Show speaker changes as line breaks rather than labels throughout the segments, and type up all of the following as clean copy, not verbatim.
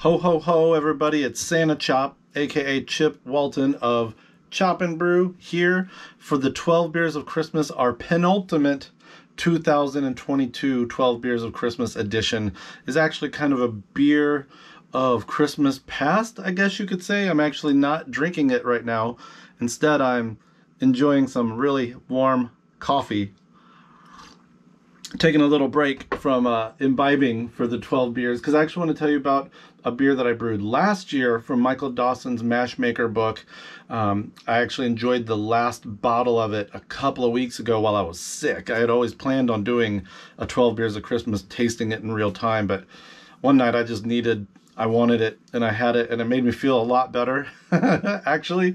Ho ho ho everybody, it's Santa Chop, aka Chip Walton of Chop and Brew, here for the 12 Beers of Christmas, our penultimate 2022 12 Beers of Christmas edition. Is actually kind of a beer of Christmas past, I guess you could say. I'm actually not drinking it right now. Instead, I'm enjoying some really warm coffee. Taking a little break from imbibing for the 12 beers, because I actually want to tell you about a beer that I brewed last year from Michael Dawson's Mashmaker book. I actually enjoyed the last bottle of it a couple of weeks ago while I was sick. I had always planned on doing a 12 Beers of Christmas, tasting it in real time, but one night I wanted it, and I had it, and it made me feel a lot better, actually.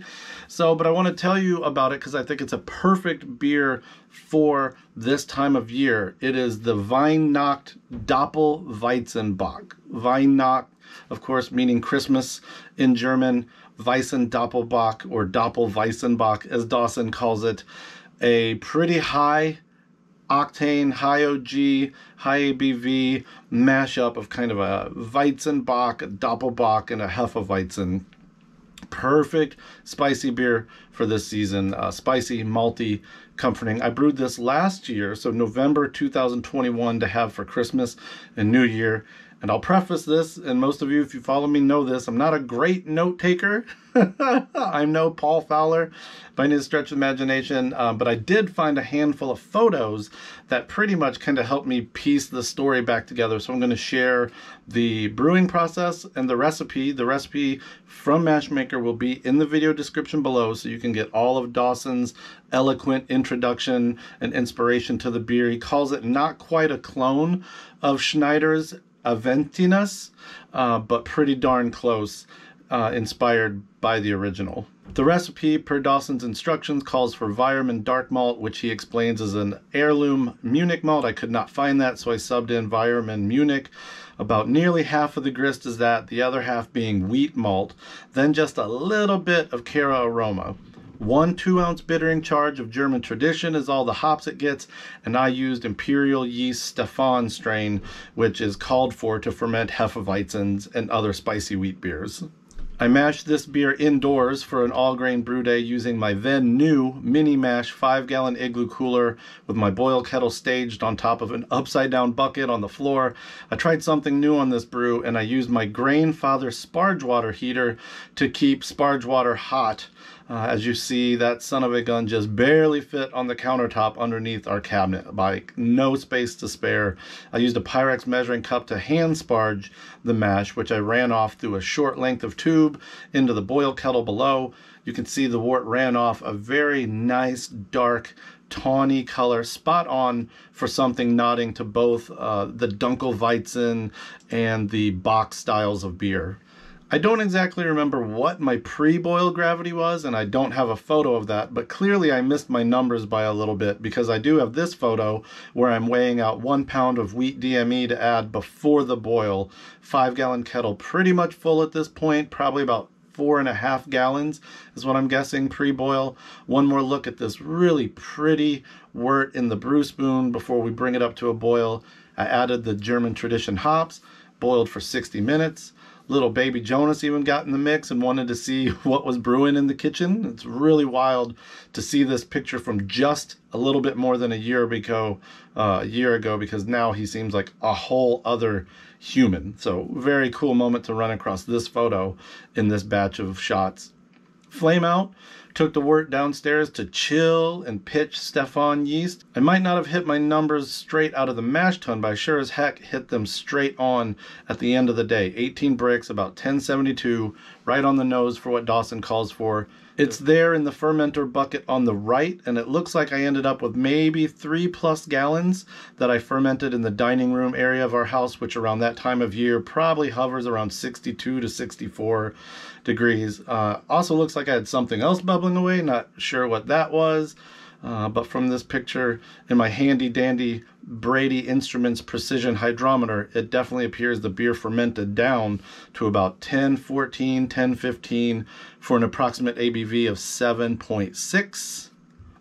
But I want to tell you about it because I think it's a perfect beer for this time of year. It is the Weihnachtsdoppelweizenbock. Weihnacht, of course, meaning Christmas in German. Weizendoppelbock, or Doppelweizenbock, as Dawson calls it. A pretty high octane, high OG, high ABV mashup of kind of a Weizenbock, a Doppelbock, and a Hefeweizen. Perfect spicy beer for this season. Spicy, malty, comforting. I brewed this last year, so November 2021, to have for Christmas and New Year. And I'll preface this, and most of you, if you follow me, know this, I'm not a great note taker. I'm no Paul Fowler by any stretch of imagination, but I did find a handful of photos that pretty much kind of helped me piece the story back together. So I'm going to share the brewing process and the recipe. The recipe from Mashmaker will be in the video description below, so you can get all of Dawson's eloquent introduction and inspiration to the beer. He calls it not quite a clone of Schneider's Aventinus, but pretty darn close, inspired by the original. The recipe, per Dawson's instructions, calls for Weyermann dark malt, which he explains is an heirloom Munich malt. I could not find that, so I subbed in Weyermann Munich. About nearly half of the grist is that, the other half being wheat malt. Then just a little bit of Cara aroma. 1 2-ounce bittering charge of German tradition is all the hops it gets, and I used Imperial Yeast Stefan strain, which is called for to ferment Hefeweizens and other spicy wheat beers. I mashed this beer indoors for an all-grain brew day using my then new mini mash 5-gallon igloo cooler with my boil kettle staged on top of an upside-down bucket on the floor. I tried something new on this brew, and I used my Grainfather sparge water heater to keep sparge water hot. As you see, that son of a gun just barely fit on the countertop underneath our cabinet, like no space to spare. I used a Pyrex measuring cup to hand sparge the mash, which I ran off through a short length of tube into the boil kettle below. You can see the wort ran off a very nice, dark, tawny color, spot on for something nodding to both the Dunkelweizen and the Bock styles of beer. I don't exactly remember what my pre-boil gravity was, and I don't have a photo of that, but clearly I missed my numbers by a little bit, because I do have this photo where I'm weighing out 1 pound of wheat DME to add before the boil. 5-gallon kettle pretty much full at this point, probably about 4.5 gallons is what I'm guessing pre-boil. One more look at this really pretty wort in the brew spoon before we bring it up to a boil. I added the German tradition hops, boiled for 60 minutes. Little baby Jonas even got in the mix and wanted to see what was brewing in the kitchen. It's really wild to see this picture from just a little bit more than a year ago, because now he seems like a whole other human. So very cool moment to run across this photo in this batch of shots. Flame out. Took the wort downstairs to chill and pitch Stefan yeast. I might not have hit my numbers straight out of the mash tun, but I sure as heck hit them straight on at the end of the day. 18 bricks, about 1072, right on the nose for what Dawson calls for. It's there in the fermenter bucket on the right, and it looks like I ended up with maybe 3+ gallons that I fermented in the dining room area of our house, which around that time of year probably hovers around 62 to 64 degrees. Also looks like I had something else bubbling away, not sure what that was. But from this picture in my handy dandy Brady Instruments precision hydrometer, it definitely appears the beer fermented down to about 1014, 1015 for an approximate ABV of 7.6.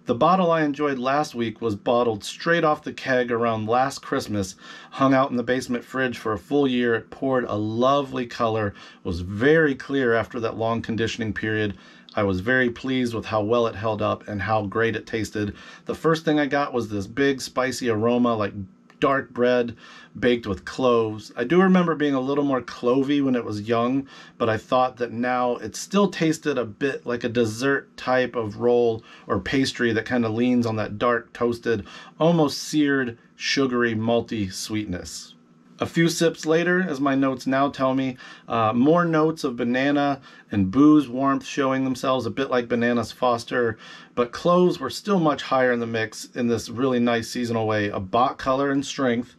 The bottle I enjoyed last week was bottled straight off the keg around last Christmas, hung out in the basement fridge for a full year. It poured a lovely color, was very clear after that long conditioning period. I was very pleased with how well it held up and how great it tasted. The first thing I got was this big spicy aroma, like dark bread baked with cloves. I do remember being a little more clovey when it was young, but I thought that now it still tasted a bit like a dessert type of roll or pastry that kind of leans on that dark toasted, almost seared, sugary, malty sweetness. A few sips later, as my notes now tell me, more notes of banana and booze warmth showing themselves, a bit like Bananas Foster, but cloves were still much higher in the mix in this really nice seasonal way. A bock color and strength,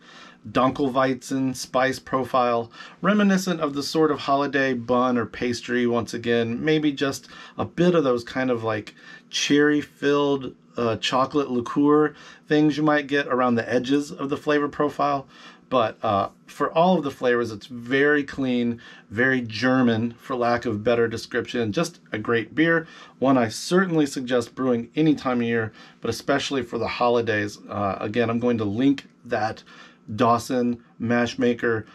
Dunkelweizen spice profile, reminiscent of the sort of holiday bun or pastry once again, maybe just a bit of those kind of like cherry-filled chocolate liqueur things you might get around the edges of the flavor profile. But for all of the flavors, it's very clean, very German, for lack of better description. Just a great beer. One I certainly suggest brewing any time of year, but especially for the holidays. Again, I'm going to link that Dawson Mashmaker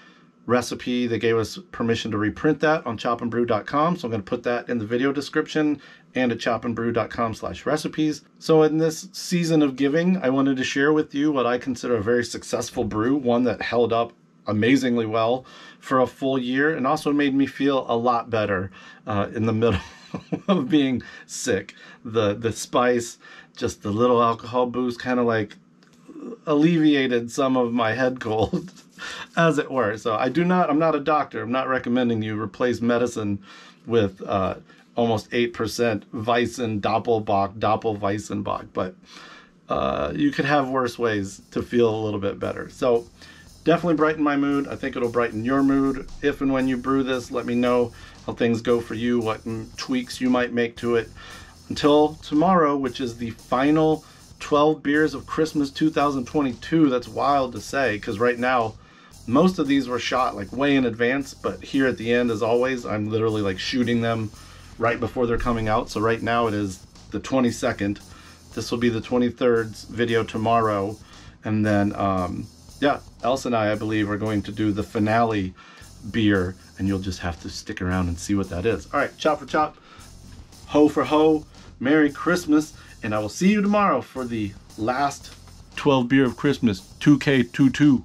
recipe. They gave us permission to reprint that on chopandbrew.com, so I'm going to put that in the video description and at chopandbrew.com/recipes. So in this season of giving, I wanted to share with you what I consider a very successful brew, one that held up amazingly well for a full year and also made me feel a lot better in the middle of being sick. The spice, just the little alcohol boost kind of like alleviated some of my head cold, as it were. So I'm not a doctor. I'm not recommending you replace medicine with almost 8% Weizen Doppelweizenbock, but you could have worse ways to feel a little bit better. So definitely brighten my mood. I think it'll brighten your mood. If and when you brew this, let me know how things go for you, what tweaks you might make to it. Until tomorrow, which is the final 12 beers of Christmas 2022. That's wild to say, because right now most of these were shot like way in advance, but here at the end, as always, I'm literally like shooting them right before they're coming out. So right now it is the 22nd. This will be the 23rd video tomorrow, and then yeah, Elsa and I believe are going to do the finale beer, and you'll just have to stick around and see what that is. All right, chop for chop, ho for ho, Merry Christmas, and I will see you tomorrow for the last 12 beer of Christmas 2K22.